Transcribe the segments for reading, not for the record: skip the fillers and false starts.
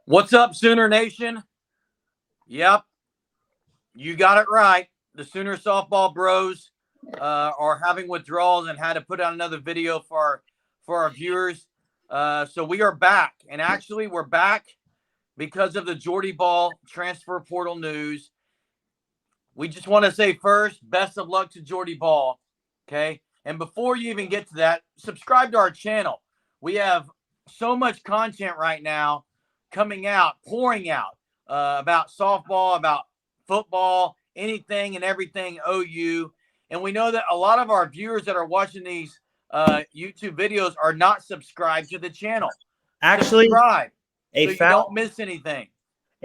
What's up, Sooner Nation? Yep, you got it right. The Sooner softball bros are having withdrawals and had to put out another video for our viewers. So we are back, and actually we're back because of the Jordy Ball transfer portal news. We just want to say first, best of luck to Jordy Ball. Okay, and before you even get to that, subscribe to our channel. We have so much content right now coming out, pouring out about softball, about football, anything and everything OU. And we know that a lot of our viewers that are watching these YouTube videos are not subscribed to the channel. Actually, subscribe so you fact, don't miss anything.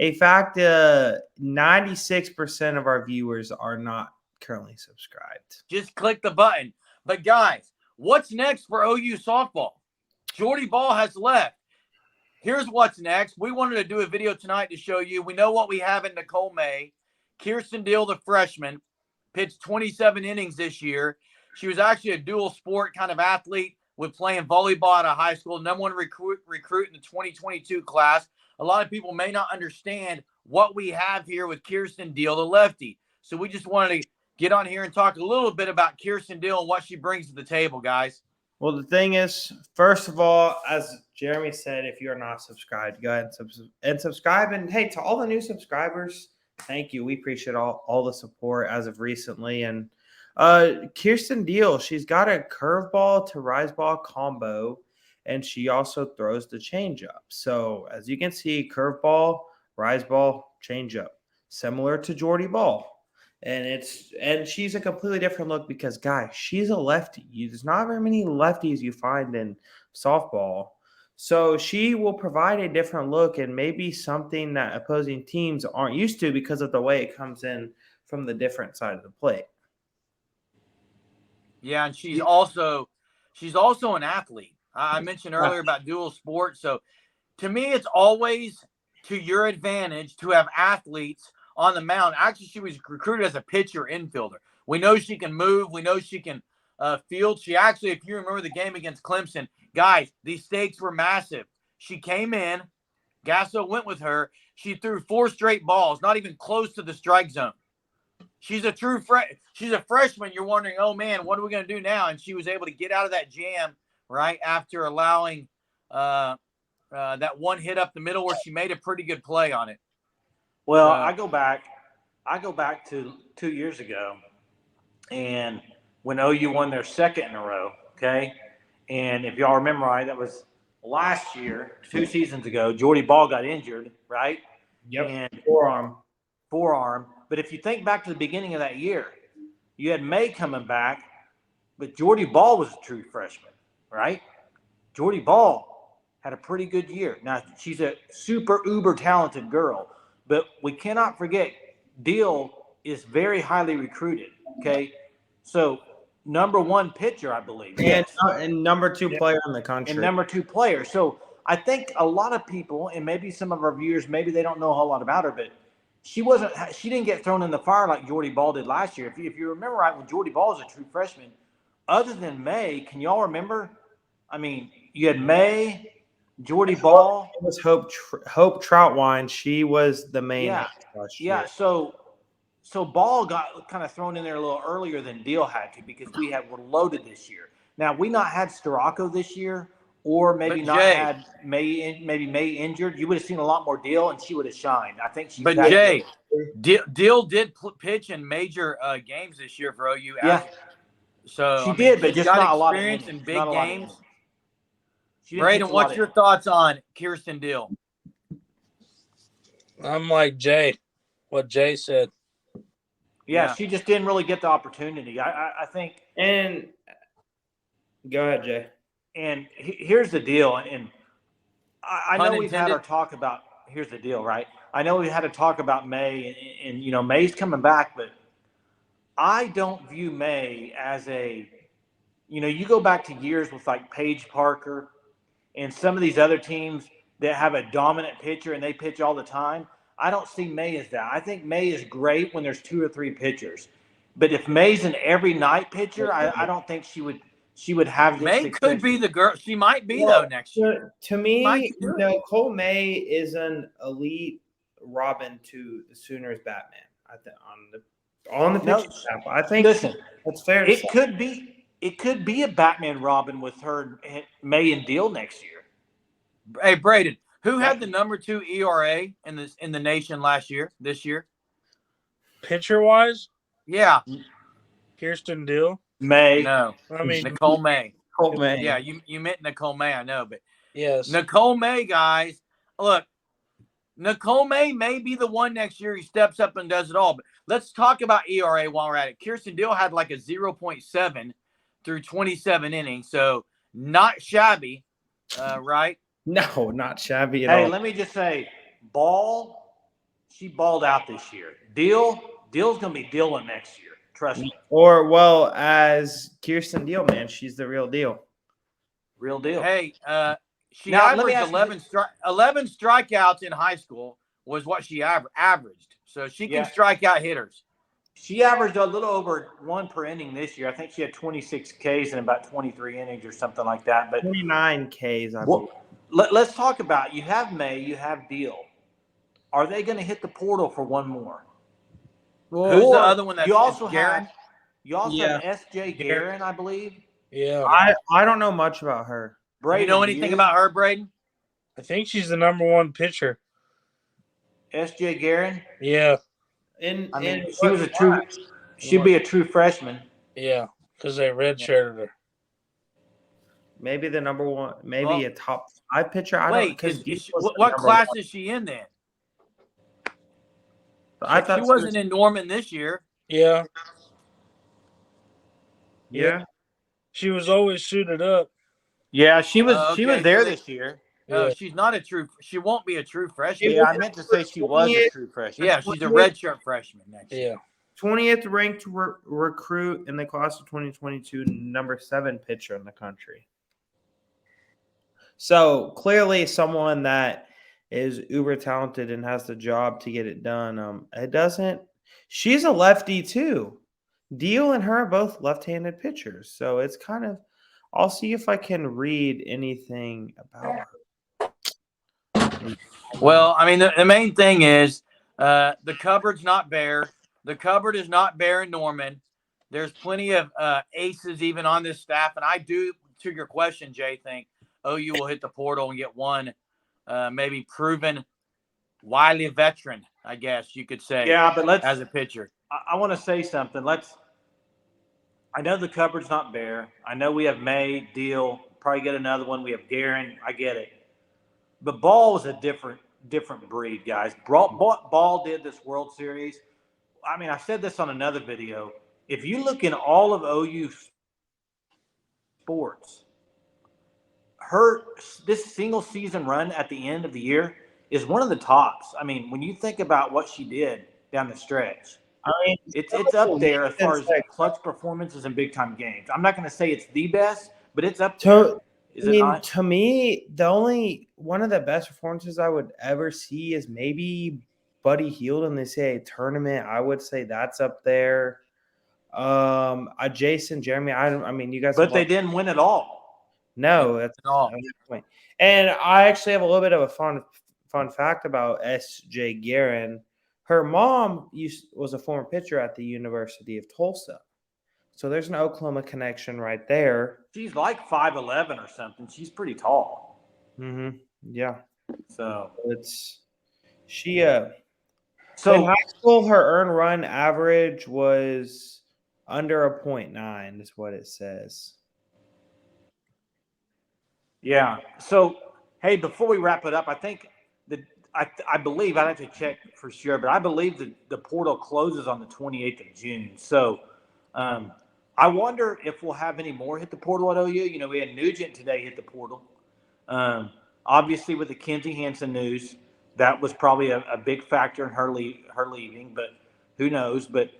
96% of our viewers are not currently subscribed. Just click the button. But guys, what's next for OU softball? Jordy Ball has left. Here's what's next. We wanted to do a video tonight to show you. We know what we have in Nicole May. Kierston Deal, the freshman, pitched 27 innings this year. She was actually a dual sport kind of athlete with playing volleyball at a high school, #1 recruit in the 2022 class. A lot of people may not understand what we have here with Kierston Deal, the lefty. So we just wanted to get on here and talk a little bit about Kierston Deal and what she brings to the table, guys. Well, the thing is, first of all, as Jeremy said, if you're not subscribed, go ahead and subscribe. And hey, to all the new subscribers, thank you. We appreciate all the support as of recently. And Kierston Deal, she's got a curveball to rise ball combo, and she also throws the changeup. So as you can see, curveball, rise ball, changeup, similar to Jordy Ball. And she's a completely different look because, guys, she's a lefty. There's not very many lefties you find in softball. So she will provide a different look and maybe something that opposing teams aren't used to because of the way it comes in from the different side of the plate. Yeah, and she's also an athlete. I mentioned earlier about dual sports. So to me, it's always to your advantage to have athletes on the mound. Actually, she was recruited as a pitcher infielder. We know she can move. We know she can field. She actually, if you remember the game against Clemson, guys, these stakes were massive. She came in. Gasso went with her. She threw 4 straight balls, not even close to the strike zone. She's a she's a freshman. You're wondering, oh, man, what are we going to do now? And she was able to get out of that jam right after allowing that one hit up the middle where she made a pretty good play on it. Well, I go back to 2 years ago, and when OU won their second in a row, okay? And if y'all remember right, that was last year, 2 seasons ago. Jordy Ball got injured, right? Yep, and forearm. But if you think back to the beginning of that year, you had May coming back, but Jordy Ball was a true freshman, right? Jordy Ball had a pretty good year. Now, she's a super uber talented girl. But we cannot forget, Deal is very highly recruited, okay? So, #1 pitcher, I believe. And #2 player in the country. And #2 player. So, I think a lot of people, and maybe some of our viewers, maybe they don't know a whole lot about her, but she didn't get thrown in the fire like Jordy Ball did last year. If you remember right, when Jordy Ball was a true freshman, other than May, can y'all remember? I mean, you had May, Jordy Ball. It was Hope Troutwine. She was the main. Yeah. So Ball got kind of thrown in there a little earlier than Deal had to because we're loaded this year. Now we not had Storako this year, or maybe had May injured. You would have seen a lot more Deal, and she would have shined. I think she's. But Jay, Deal did pitch in major games this year for OU. Yeah. So she did, but just not a lot of experience in big games. Braden, what's your thoughts on Kierston Deal? I'm like Jay, what Jay said. Yeah, she just didn't really get the opportunity. I think. And go ahead, Jay. And here's the deal. And I know we've had our talk about. Here's the deal, right? I know we had to talk about May, and you know May's coming back, but I don't view May as a. You know, you go back to years with like Paige Parker. And some of these other teams that have a dominant pitcher and they pitch all the time, I don't see May as that. I think May is great when there's 2 or 3 pitchers. But if May's an every night pitcher, I don't think she would she would have this May success. could be the girl. She might be though next year. To me, Nicole May is an elite Robin to the Sooners Batman. I think on the pitching staff. I think that's fair. It could be a Batman Robin with her, May, and Deal next year. Hey, Braden, who had the number 2 ERA in the nation this year? Pitcher wise? Yeah. Kierston Deal? May. No. I mean Nicole May. Nicole May. Yeah, you meant Nicole May, I know, but yes. Nicole May, guys. Look, Nicole may be the one next year who steps up and does it all. But let's talk about ERA while we're at it. Kierston Deal had like a 0.7 through 27 innings, so not shabby, right? No, not shabby at all. Hey, let me just say, she balled out this year. Deal's going to be dealing next year. Trust me. Or, well, as Kierston Deal, man, she's the real deal. Real deal. Hey, she averaged 11 strikeouts in high school was what she averaged. So she can strike out hitters. She averaged a little over 1 per inning this year. I think she had 26 Ks in about 23 innings or something like that. But 29 Ks, I believe. Let's talk about, you have May, you have Deal. Are they going to hit the portal for one more? Who's the other one? You also Guerin? have S.J. Guerin, I believe. Yeah. I don't know much about her. Braden, you know anything about her, Braden? I think she's the number 1 pitcher. S.J. Guerin? Yeah. She'd be a true freshman. Yeah, because they redshirted her. Maybe the number 1, maybe a top 5 pitcher. What class is she in then? I thought she wasn't in Norman this year. Yeah. Yeah. She was always suited up. Yeah, she was there this year. No, she's not she won't be a true freshman. Yeah, I meant to say she was a true freshman. Yeah, she's a redshirt freshman next Yeah. year. 20th ranked recruit in the class of 2022, number 7 pitcher in the country. So clearly someone that is uber talented and has the job to get it done. She's a lefty too. Deal and her are both left-handed pitchers. So it's kind of, I'll see if I can read anything about her. Well, I mean, the main thing is the cupboard's not bare. The cupboard is not bare in Norman. There's plenty of aces even on this staff. And I do, to your question, Jay, think OU will hit the portal and get one maybe proven wily veteran, I guess you could say. Yeah, but as a pitcher. I want to say something. I know the cupboard's not bare. I know we have May, Deal, probably get another one. We have Guerin. I get it. But Ball is a different breed, guys. Ball did this World Series. I mean, I said this on another video. If you look in all of OU sports, this single season run at the end of the year is one of the tops. I mean, when you think about what she did down the stretch, I mean, it's up there as far as clutch performances in big time games. I'm not going to say it's the best, but it's up there. To me, the only one of the best performances I would ever see is maybe Buddy Hield in this tournament. I would say that's up there. Jason, Jeremy, I mean, you guys. But they didn't win at all. No, that's all. Point. And I actually have a little bit of a fun fact about S.J. Guerin. Her mom was a former pitcher at the University of Tulsa. So there's an Oklahoma connection right there. She's like 5'11" or something. She's pretty tall. Mm-hmm. Yeah. So So in high school, her earned run average was under a 0.9 is what it says. Yeah. So, hey, before we wrap it up, I think I believe, I'd have to check for sure, but I believe that the portal closes on the 28th of June. So I wonder if we'll have any more hit the portal at OU. You know, we had Nugent today hit the portal. Obviously, with the Kenzie Hansen news, that was probably a big factor in her leaving, but who knows? But,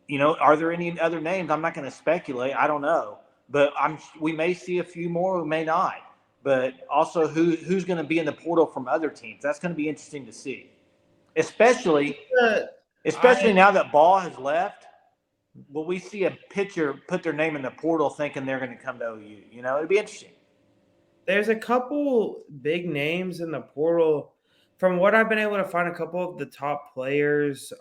you know, are there any other names? I'm not going to speculate. I don't know. But we may see a few more, we may not. But also who's going to be in the portal from other teams. That's going to be interesting to see. Especially now that Ball has left. will we see a pitcher put their name in the portal thinking they're going to come to OU? You know, it'd be interesting. There's a couple big names in the portal. From what I've been able to find, a couple of the top players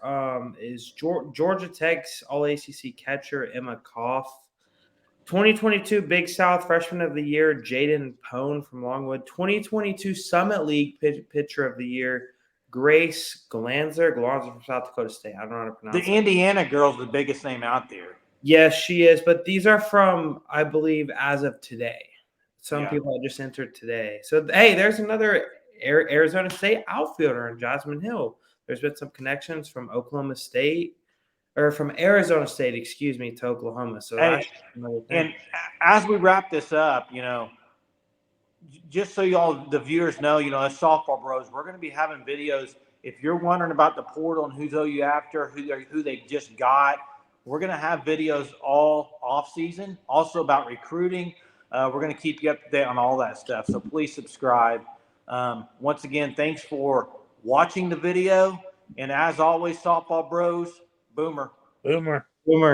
is Georgia Tech's All ACC catcher Emma Koff, 2022 Big South Freshman of the Year Jaden Pone from Longwood, 2022 Summit League Pitcher of the Year Grace Glanzer from South Dakota State. I don't know how to pronounce it. The Indiana girl's the biggest name out there. Yes, she is, but these are from, I believe, as of today. Some people just entered today. So, hey, there's another Arizona State outfielder in Jasmine Hill. There's been some connections from Oklahoma State, or from Arizona State, excuse me, to Oklahoma. So, hey, and as we wrap this up, you know, just so y'all, the viewers know, you know, as Softball Bros, we're going to be having videos. If you're wondering about the portal and who's OU after, who they just got, we're going to have videos all off season, also about recruiting. We're going to keep you up to date on all that stuff. So please subscribe. Once again, thanks for watching the video. And as always, Softball Bros, Boomer. Boomer. Boomer.